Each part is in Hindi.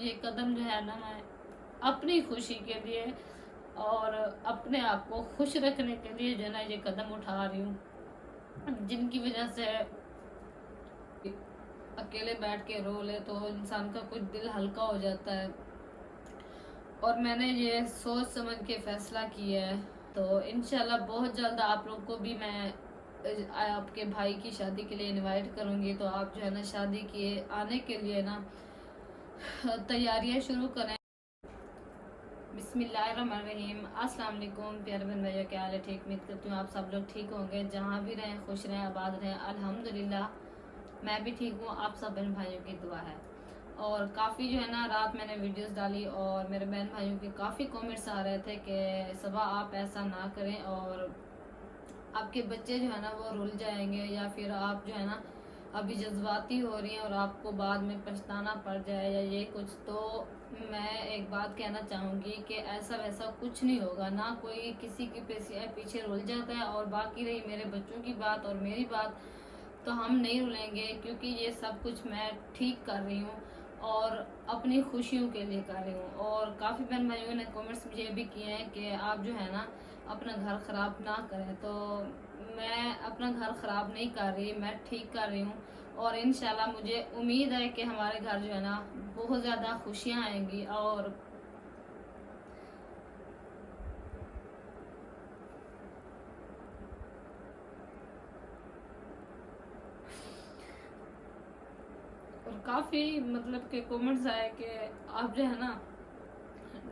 ये कदम जो है ना, मैं अपनी खुशी के लिए और अपने आप को खुश रखने के लिए जो है ना ये कदम उठा रही हूँ, जिनकी वजह से अकेले बैठ के रो ले तो इंसान का कुछ दिल हल्का हो जाता है। और मैंने ये सोच समझ के फैसला किया है, तो इंशाल्लाह बहुत जल्द आप लोग को भी मैं आपके भाई की शादी के लिए इनवाइट करूंगी। तो आप जो है ना शादी के आने के लिए ना तैयारियां शुरू करें। बिस्मिल्लाहिर्रहमानिर्रहीम। अस्सलाम वालेकुम प्यारे बहन भाइयों, क्या हाल है? ठीक, उम्मीद करती हूँ आप सब लोग ठीक होंगे, जहाँ भी रहें खुश रहें आबाद रहें। अल्हम्दुलिल्लाह मैं भी ठीक हूँ, आप सब बहन भाइयों की दुआ है। और काफ़ी जो है ना रात मैंने वीडियोस डाली और मेरे बहन भाइयों के काफ़ी कमेंट्स आ रहे थे कि सबा आप ऐसा ना करें और आपके बच्चे जो है ना वो रुल जाएंगे, या फिर आप जो है ना अभी जज्बाती हो रही हैं और आपको बाद में पछताना पड़ जाए या ये कुछ। तो मैं एक बात कहना चाहूँगी कि ऐसा वैसा कुछ नहीं होगा, ना कोई किसी की पीछे रुल जाता है। और बाकी रही मेरे बच्चों की बात और मेरी बात, तो हम नहीं रुलेंगे, क्योंकि ये सब कुछ मैं ठीक कर रही हूँ और अपनी खुशियों के लिए कर रही हूँ। और काफ़ी बहन भाइयों ने कमेंट्स मुझे भी किए हैं कि आप जो है ना अपना घर ख़राब ना करें। तो मैं अपना घर ख़राब नहीं कर रही, मैं ठीक कर रही हूँ। और इंशाल्लाह मुझे उम्मीद है कि हमारे घर जो है ना बहुत ज़्यादा खुशियाँ आएंगी। और काफ़ी मतलब के कमेंट्स आए कि आप जो है ना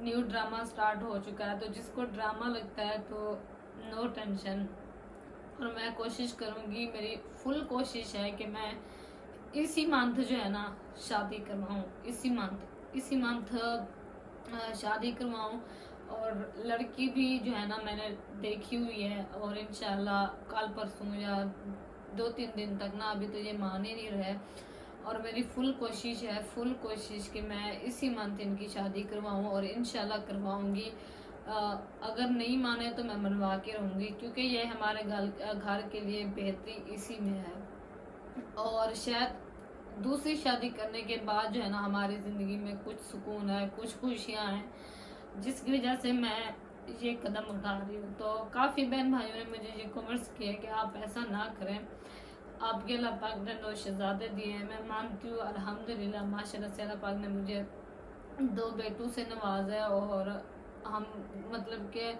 न्यू ड्रामा स्टार्ट हो चुका है, तो जिसको ड्रामा लगता है तो नो टेंशन। और मैं कोशिश करूँगी, मेरी फुल कोशिश है कि मैं इसी मंथ जो है ना शादी करवाऊँ, इसी मंथ शादी करवाऊँ। और लड़की भी जो है ना मैंने देखी हुई है, और इंशाल्लाह कल परसों या 2-3 दिन तक ना, अभी तो ये मान ही नहीं रहे। और मेरी फुल कोशिश कि मैं इसी मंथ इनकी शादी करवाऊँ और इंशाल्लाह करवाऊँगी। अगर नहीं माने तो मैं मनवा के रहूँगी, क्योंकि ये हमारे घर के लिए बेहतरी इसी में है। और शायद दूसरी शादी करने के बाद जो है ना हमारी ज़िंदगी में कुछ सुकून है, कुछ खुशियाँ हैं, जिसकी वजह से मैं ये कदम उठा रही हूँ। तो काफ़ी बहन भाइयों ने मुझे ये कमेंट्स किए कि आप ऐसा ना करें, आपके अल्लाह पाक ने 2 शहजादे दिए हैं। मैं मानती हूँ अल्हम्दुलिल्लाह माशाल्लाह से अल्लाह पाक ने मुझे 2 बेटों से नवाजा है और हम मतलब के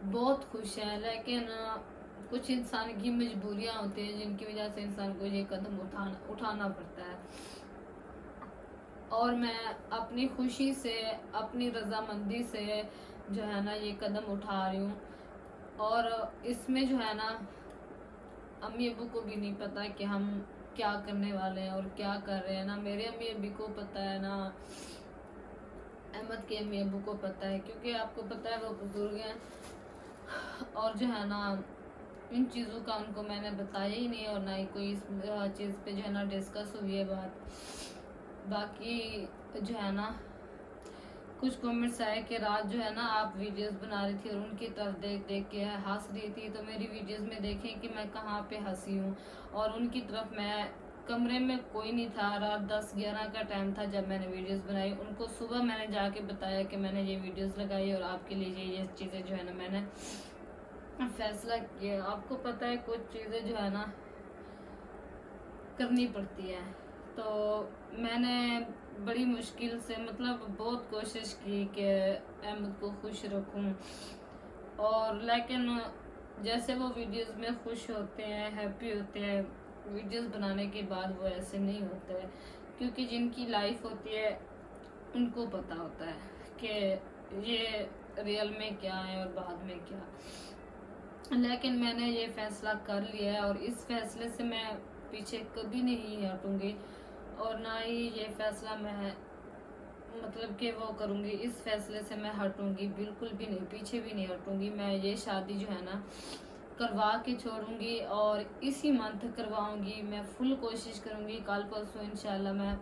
बहुत खुश हैं। लेकिन कुछ इंसान की मजबूरियाँ होती हैं जिनकी वजह से इंसान को ये कदम उठाना पड़ता है। और मैं अपनी खुशी से, अपनी रजामंदी से जो है ना ये कदम उठा रही हूँ। और इसमें जो है ना अम्मी अबू को भी नहीं पता कि हम क्या करने वाले हैं और क्या कर रहे हैं। ना मेरे अम्मी अबू को पता है, ना अहमद के अम्मी अबू को पता है, क्योंकि आपको पता है वो बुजुर्ग हैं। और जो है ना इन चीज़ों का उनको मैंने बताया ही नहीं, और ना ही कोई इस चीज़ पे जो है ना डिस्कस हुई है बात। बाकी जो है ना कुछ कमेंट्स आए कि रात जो है ना आप वीडियोस बना रही थी और उनकी तरफ देख देख के हंस रही थी। तो मेरी वीडियोस में देखें कि मैं कहाँ पे हंसी हूँ, और उनकी तरफ मैं कमरे में कोई नहीं था। रात 10-11 का टाइम था जब मैंने वीडियोस बनाई। उनको सुबह मैंने जाके बताया कि मैंने ये वीडियोस लगाई और आपके लिए ये चीज़ें जो है ना मैंने फैसला किया। आपको पता है कुछ चीज़ें जो है ना करनी पड़ती है। तो मैंने बड़ी मुश्किल से मतलब बहुत कोशिश की कि अहमद को खुश रखूं। और लेकिन जैसे वो वीडियोस में खुश होते हैं, हैप्पी होते हैं, वीडियोस बनाने के बाद वो ऐसे नहीं होते, क्योंकि जिनकी लाइफ होती है उनको पता होता है कि ये रियल में क्या है और बाद में क्या। लेकिन मैंने ये फैसला कर लिया है और इस फैसले से मैं पीछे कभी नहीं हटूंगी, और ना ही ये फैसला मैं मतलब कि वो करूंगी, इस फैसले से मैं हटूंगी बिल्कुल भी नहीं, पीछे भी नहीं हटूंगी। मैं ये शादी जो है ना करवा के छोड़ूंगी और इसी मंथ करवाऊंगी। मैं फुल कोशिश करूंगी, कल परसों इंशाल्लाह मैं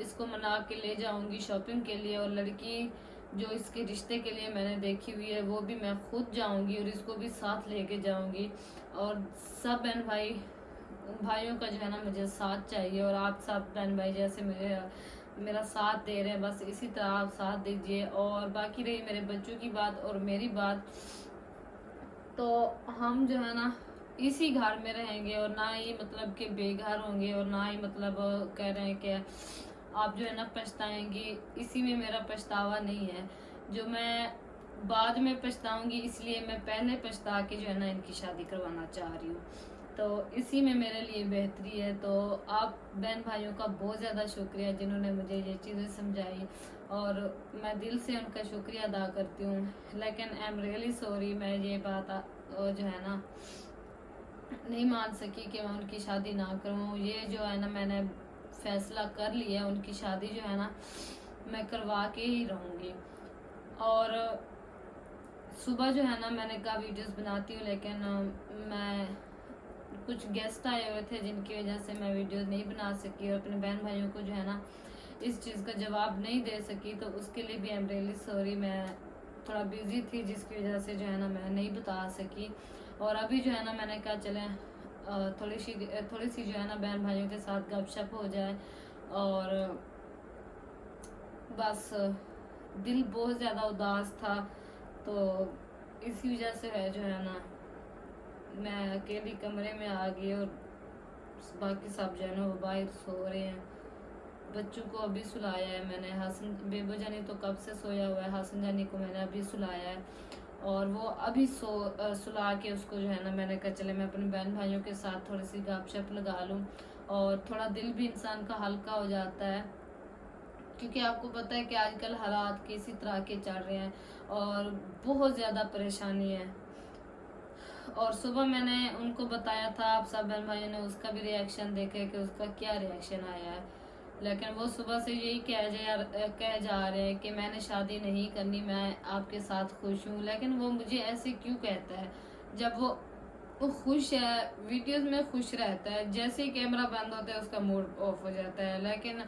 इसको मना के ले जाऊंगी शॉपिंग के लिए। और लड़की जो इसके रिश्ते के लिए मैंने देखी हुई है वो भी मैं खुद जाऊंगी और इसको भी साथ लेके जाऊंगी। और सब भाइयों का जो है ना मुझे साथ चाहिए, और आप सब बहन भाई जैसे मेरे मेरा साथ दे रहे हैं, बस इसी तरह आप साथ दीजिए। और बाकी रही मेरे बच्चों की बात और मेरी बात, तो हम जो है ना इसी घर में रहेंगे और ना ही मतलब कि बेघर होंगे, और ना ही मतलब कह रहे हैं कि आप जो है ना पछताएंगी। इसी में मेरा पछतावा नहीं है, जो मैं बाद में पछताऊंगी, इसलिए मैं पहले पछता के जो है ना इनकी शादी करवाना चाह रही हूँ। तो इसी में मेरे लिए बेहतरी है। तो आप बहन भाइयों का बहुत ज़्यादा शुक्रिया जिन्होंने मुझे ये चीज़ें समझाई, और मैं दिल से उनका शुक्रिया अदा करती हूँ। लेकिन आई एम रियली सॉरी, मैं ये बात जो है ना नहीं मान सकी कि मैं उनकी शादी ना करूँ। ये जो है ना मैंने फैसला कर लिया है, उनकी शादी जो है ना मैं करवा के ही रहूँगी। और सुबह जो है ना मैंने कहा वीडियोस बनाती हूँ, लेकिन मैं कुछ गेस्ट आए हुए थे जिनकी वजह से मैं वीडियो नहीं बना सकी और अपने बहन भाइयों को जो है ना इस चीज़ का जवाब नहीं दे सकी। तो उसके लिए भी आई एम रियली सॉरी, मैं थोड़ा बिजी थी जिसकी वजह से जो है ना मैं नहीं बता सकी। और अभी जो है ना मैंने कहा चलें थोड़ी सी जो है ना बहन भाइयों के साथ गपशप हो जाए। और बस दिल बहुत ज़्यादा उदास था, तो इसी वजह से है जो है ना मैं अकेली कमरे में आ गई, और बाकी सब जो है ना वो बाहर सो रहे हैं। बच्चों को अभी सुलाया है मैंने, हसन बेबो जानी तो कब से सोया हुआ है, हसन जानी को मैंने अभी सुलाया है, और वो अभी सुला के उसको जो है ना मैंने कहा चले मैं अपने बहन भाइयों के साथ थोड़ी सी गपशप लगा लूँ, और थोड़ा दिल भी इंसान का हल्का हो जाता है। क्योंकि आपको पता है कि आजकल हालात किसी तरह के चल रहे हैं और बहुत ज़्यादा परेशानी है। और सुबह मैंने उनको बताया था, आप सब बहन भाइयों ने उसका भी रिएक्शन देखे कि उसका क्या रिएक्शन आया है। लेकिन वो सुबह से यही कह जा रहे हैं कि मैंने शादी नहीं करनी, मैं आपके साथ खुश हूँ। लेकिन वो मुझे ऐसे क्यों कहता है जब वो खुश है, वीडियोस में खुश रहता है, जैसे ही कैमरा बंद होता है उसका मूड ऑफ हो जाता है। लेकिन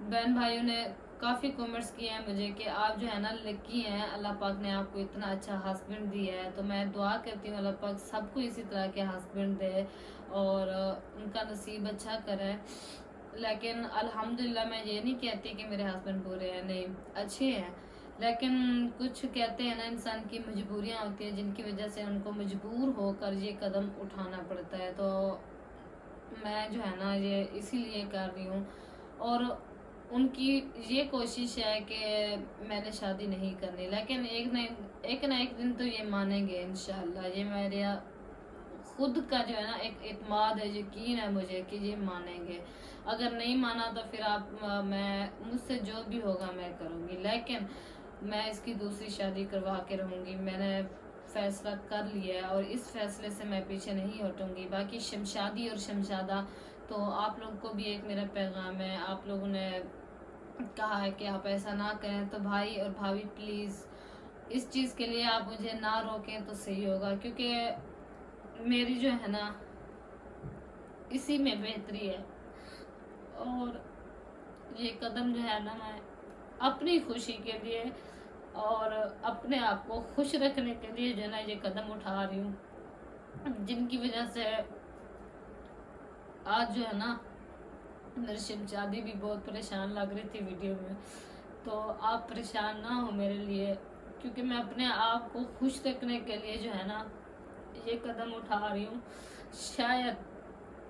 बहन भाइयों ने काफ़ी कमेंट्स किए हैं मुझे कि आप जो है ना लकी हैं, अल्लाह पाक ने आपको इतना अच्छा हस्बैंड दिया है। तो मैं दुआ करती हूँ अल्लाह पाक सबको इसी तरह के हस्बैंड दे और उनका नसीब अच्छा करे। लेकिन अल्हम्दुलिल्लाह मैं ये नहीं कहती कि मेरे हस्बैंड बुरे हैं, नहीं अच्छे हैं। लेकिन कुछ कहते हैं ना इंसान की मजबूरियाँ होती हैं जिनकी वजह से उनको मजबूर होकर ये कदम उठाना पड़ता है। तो मैं जो है ना ये इसीलिए कर रही हूँ, और उनकी ये कोशिश है कि मैंने शादी नहीं करनी। लेकिन एक ना एक दिन तो ये मानेंगे इंशाल्लाह। ये मेरे खुद का जो है ना एक इत्माद है, यकीन है मुझे कि ये मानेंगे। अगर नहीं माना तो फिर आप मैं मुझसे जो भी होगा मैं करूँगी, लेकिन मैं इसकी दूसरी शादी करवा के रहूँगी। मैंने फैसला कर लिया है और इस फैसले से मैं पीछे नहीं हटूँगी। बाकी शमशादी और शमशादा, तो आप लोगों को भी एक मेरा पैगाम है। आप लोगों ने कहा है कि आप ऐसा ना करें, तो भाई और भाभी प्लीज़ इस चीज़ के लिए आप मुझे ना रोकें तो सही होगा, क्योंकि मेरी जो है ना इसी में बेहतरी है। और ये कदम जो है ना मैं अपनी खुशी के लिए और अपने आप को खुश रखने के लिए जो है ना ये कदम उठा रही हूँ, जिनकी वजह से आज जो है ना मेरी शहजादी भी बहुत परेशान लग रही थी वीडियो में। तो आप परेशान ना हो मेरे लिए, क्योंकि मैं अपने आप को खुश रखने के लिए जो है ना ये कदम उठा रही हूँ। शायद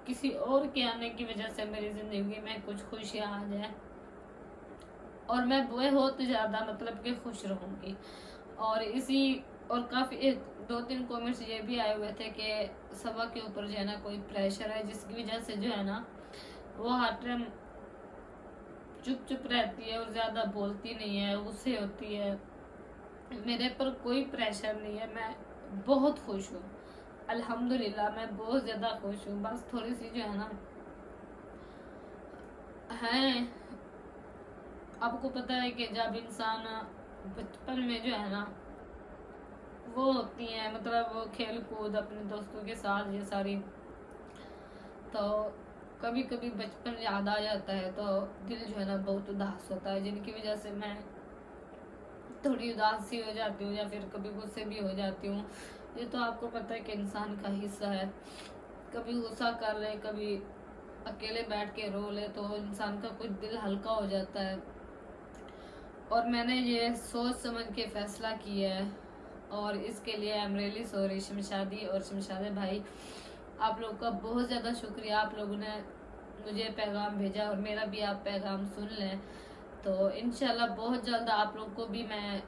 किसी और के आने की वजह से मेरी ज़िंदगी में कुछ खुशियाँ आ जाए और मैं बहुत ज़्यादा मतलब कि खुश रहूँगी। और काफ़ी 2-3 कमेंट्स ये भी आए हुए थे कि सबा के ऊपर जो है ना कोई प्रेशर है, जिसकी वजह से जो है ना वो हर टाइम चुप चुप रहती है और ज़्यादा बोलती नहीं है, गुस्से होती है। मेरे पर कोई प्रेशर नहीं है, मैं बहुत खुश हूँ अल्हम्दुलिल्लाह, मैं बहुत ज़्यादा खुश हूँ। बस थोड़ी सी जो है ना है, आपको पता है कि जब इंसान बचपन में जो है ना वो होती हैं मतलब वो खेल कूद अपने दोस्तों के साथ ये सारी, तो कभी कभी बचपन याद आ जाता है तो दिल जो है ना बहुत उदास होता है, जिनकी वजह से मैं थोड़ी उदास सी हो जाती हूँ या फिर कभी गुस्से भी हो जाती हूँ। ये तो आपको पता है कि इंसान का हिस्सा है, कभी गुस्सा कर ले, कभी अकेले बैठ के रो ले तो इंसान का कुछ दिल हल्का हो जाता है। और मैंने ये सोच समझ के फैसला किया है, और इसके लिए आई एम रियली सॉरी शमशादी और शमशादे भाई, आप लोग का बहुत ज़्यादा शुक्रिया। आप लोगों ने मुझे पैगाम भेजा और मेरा भी आप पैगाम सुन लें। तो इंशाल्लाह बहुत जल्द आप लोग को भी मैं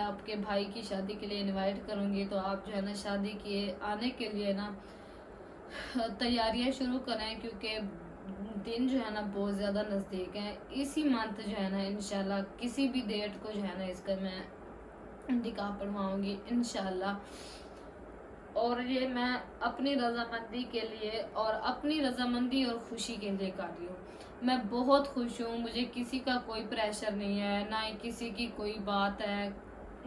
आपके भाई की शादी के लिए इनवाइट करूँगी। तो आप जो है ना शादी के आने के लिए ना तैयारियां शुरू करें, क्योंकि दिन जो है ना बहुत ज़्यादा नज़दीक है। इसी मंथ जो है ना इंशाल्लाह किसी भी डेट को जो है ना इसका मैं निकाह पढ़वाऊँगी इंशाल्लाह। और ये मैं अपनी रजामंदी के लिए और अपनी रजामंदी और खुशी के लिए कर रही हूँ। मैं बहुत खुश हूँ, मुझे किसी का कोई प्रेशर नहीं है, ना ही किसी की कोई बात है,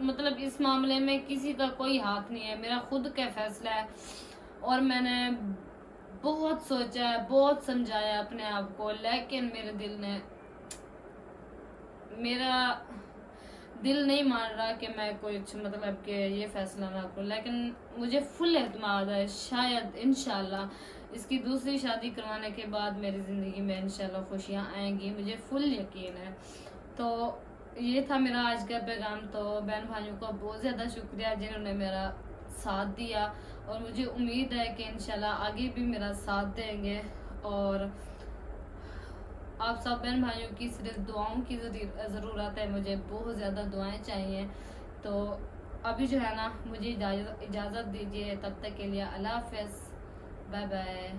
मतलब इस मामले में किसी का कोई हाथ नहीं है, मेरा खुद का फैसला है। और मैंने बहुत सोचा है, बहुत समझाया अपने आप को, लेकिन मेरा दिल नहीं मान रहा कि मैं कुछ मतलब कि ये फैसला ना करूं। लेकिन मुझे फुल एतमाद है, शायद इंशाल्लाह इसकी दूसरी शादी करवाने के बाद मेरी ज़िंदगी में इंशाल्लाह खुशियाँ आएंगी, मुझे फुल यकीन है। तो ये था मेरा आज का पैगाम। तो बहन भाइयों का बहुत ज़्यादा शुक्रिया जिन्होंने मेरा साथ दिया, और मुझे उम्मीद है कि इंशाल्लाह आगे भी मेरा साथ देंगे। और आप सब बहन भाइयों की सिर्फ दुआओं की ज़रूरत है, मुझे बहुत ज़्यादा दुआएं चाहिए। तो अभी जो है ना मुझे इजाज़त दीजिए, तब तक के लिए अल्लाह हाफ़िज़, बाय बाय।